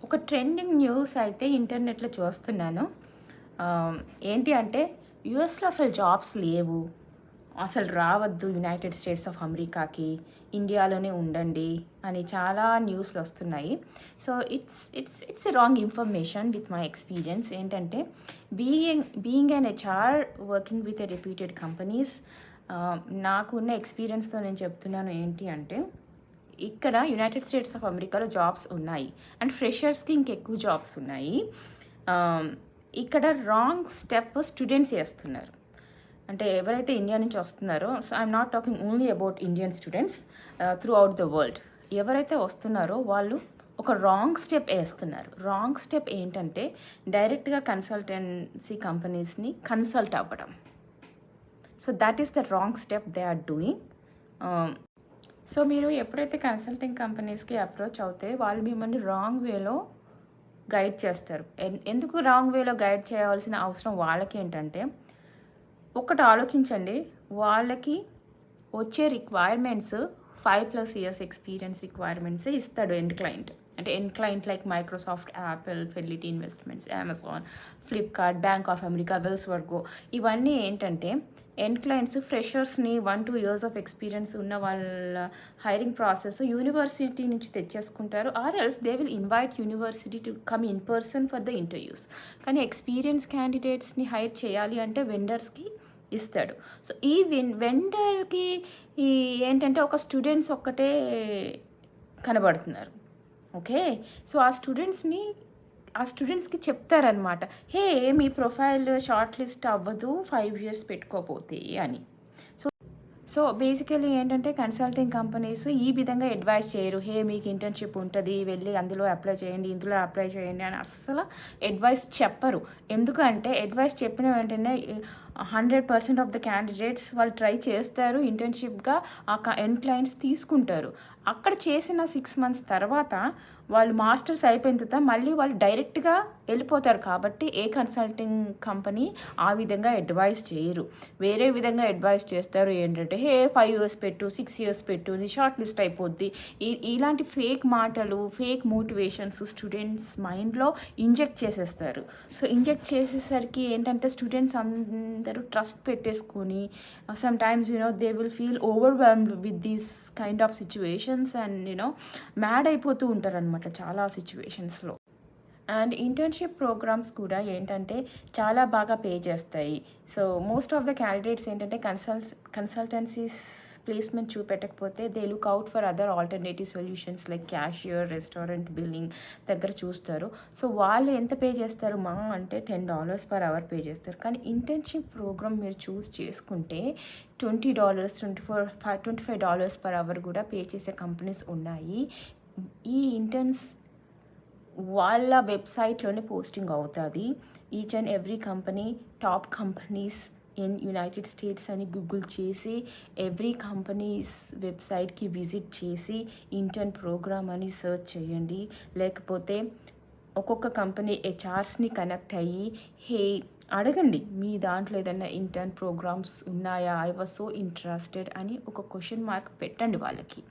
ఒక trending news అయితే ఇంటర్నెట్లో చూస్తున్నాను. ఏంటి అంటే యూఎస్లో అసలు జాబ్స్ లేవు. అసలు రావద్దు యునైటెడ్ స్టేట్స్ ఆఫ్ అమెరికాకి. ఇండియాలోనే ఉండండి అని చాలా న్యూస్‌లు వస్తున్నాయి. So, it's a wrong information with my experience. ఏంటంటే being an HR working with a reputed companies, నాకున్న ఎక్స్‌పీరియన్స్‌తో నేను చెప్తున్నాను. ఏంటి అంటే ఇక్కడ యునైటెడ్ స్టేట్స్ ఆఫ్ అమెరికాలో జాబ్స్ ఉన్నాయి అండ్ ఫ్రెషర్స్కి ఇంకెక్కువ జాబ్స్ ఉన్నాయి. ఇక్కడ రాంగ్ స్టెప్ స్టూడెంట్స్ చేస్తున్నారు. అంటే ఎవరైతే ఇండియా నుంచి వస్తున్నారో, so I'm not talking only about Indian students, throughout the world ఎవరైతే వస్తున్నారో వాళ్ళు ఒక రాంగ్ స్టెప్ వేస్తున్నారు. రాంగ్ స్టెప్ ఏంటంటే డైరెక్ట్గా కన్సల్టెన్సీ కంపెనీస్ని కన్సల్ట్ అవ్వడం. So that is the wrong step they are doing. So మీరు ఎప్పుడైతే కన్సల్టింగ్ కంపెనీస్కి అప్రోచ్ అవుతే వాళ్ళు మిమ్మల్ని రాంగ్ వేలో గైడ్ చేస్తారు. ఎందుకు రాంగ్ వేలో గైడ్ చేయాల్సిన అవసరం వాళ్ళకి ఏంటంటే, ఒకటి ఆలోచించండి, వాళ్ళకి వచ్చే రిక్వైర్మెంట్స్ 5+ ఇయర్స్ ఎక్స్పీరియన్స్ రిక్వైర్మెంట్స్ ఇస్తాడు ఎండ్ క్లయింట్. అంటే end client like Microsoft, Apple, Fidelity Investments, Amazon, Flipkart, bank of America, Wells Fargo, ఇవన్నీ ఏంటంటే ఎండ్ క్లయింట్స్ ఫ్రెషర్స్ని 1-2 ఇయర్స్ ఆఫ్ ఎక్స్పీరియన్స్ ఉన్న వాళ్ళ హైరింగ్ ప్రాసెస్ యూనివర్సిటీ నుంచి తెచ్చేసుకుంటారు. Or else they will invite university to come in person for the interviews. కానీ experience క్యాండిడేట్స్ని hire చేయాలి అంటే వెండర్స్కి ఇస్తాడు. సో ఈ వెండర్కి ఈ ఏంటంటే ఒక స్టూడెంట్స్ ఒక్కటే కనబడుతున్నారు. ఓకే, సో ఆ స్టూడెంట్స్కి చెప్తారనమాట, హే మీ ప్రొఫైల్ షార్ట్ లిస్ట్ అవ్వదు 5 ఇయర్స్ పెట్టుకోపోతే అని. సో బేసికలీ ఏంటంటే కన్సల్టింగ్ కంపెనీస్ ఈ విధంగా అడ్వైస్ చేయరు. హే మీకు ఇంటర్న్షిప్ ఉంటుంది, వెళ్ళి అందులో అప్లై చేయండి, ఇందులో అప్లై చేయండి అని అస్సలు అడ్వైస్ చెప్పరు. ఎందుకంటే అడ్వైస్ చెప్పిన వెంటనే 100% ఆఫ్ ద క్యాండిడేట్స్ వాళ్ళు ట్రై చేస్తారు, ఇంటర్న్షిప్గా ఆ ఎండ్ క్లయింట్స్ తీసుకుంటారు. అక్కడ చేసిన 6 months తర్వాత వాళ్ళు మాస్టర్స్ అయిపోయిన తర్వాత మళ్ళీ వాళ్ళు డైరెక్ట్గా వెళ్ళిపోతారు. కాబట్టి ఏ కన్సల్టింగ్ కంపెనీ ఆ విధంగా అడ్వైస్ చేయరు. వేరే విధంగా అడ్వైస్ చేస్తారు. ఏంటంటే హే 5 ఇయర్స్ పెట్టు, 6 ఇయర్స్ పెట్టు, నీ షార్ట్ లిస్ట్ అయిపోద్ది. ఇలాంటి ఫేక్ మాటలు, ఫేక్ మోటివేషన్స్ స్టూడెంట్స్ మైండ్లో ఇంజెక్ట్ చేసేస్తారు. సో ఇంజెక్ట్ చేసేసరికి ఏంటంటే స్టూడెంట్స్ అందరూ ట్రస్ట్ పెట్టేసుకొని some times they will feel overwhelmed with these kind of situations and mad అయిపోతూ ఉంటారు అనమాట చాలా సిచ్యువేషన్స్లో. అండ్ ఇంటర్న్షిప్ ప్రోగ్రామ్స్ కూడా ఏంటంటే చాలా బాగా పే చేస్తాయి. So most of the candidates ఏంటంటే కన్సల్టెన్సీస్ ప్లేస్మెంట్ చూపెట్టకపోతే they look out for other alternative solutions like cashier, restaurant billing దగ్గర చూస్తారు. సో వాళ్ళు ఎంత పే చేస్తారు మా అంటే $10 per hour పే చేస్తారు. కానీ ఇంటర్న్షిప్ ప్రోగ్రామ్ మీరు చూస్ చేసుకుంటే $20, $25 per hour కూడా పే చేసే కంపెనీస్ ఉన్నాయి. ఈ ఇంటర్న్స్ వాళ్ళ వెబ్సైట్లోనే పోస్టింగ్ అవుతుంది. Each and every company, top companies in United states అని గూగుల్ చేసి ఎవ్రీ కంపెనీస్ వెబ్సైట్కి విజిట్ చేసి ఇంటర్న్ ప్రోగ్రామ్ అని సెర్చ్ చేయండి. లేకపోతే ఒక్కొక్క కంపెనీ హెచ్ఆర్స్ని కనెక్ట్ అయ్యి హే అడగండి, మీ దాంట్లో ఏదైనా ఇంటర్న్ ప్రోగ్రామ్స్ ఉన్నాయా, ఐ వాజ్ సో ఇంట్రెస్టెడ్ అని ఒక క్వశ్చన్ మార్క్ పెట్టండి వాళ్ళకి.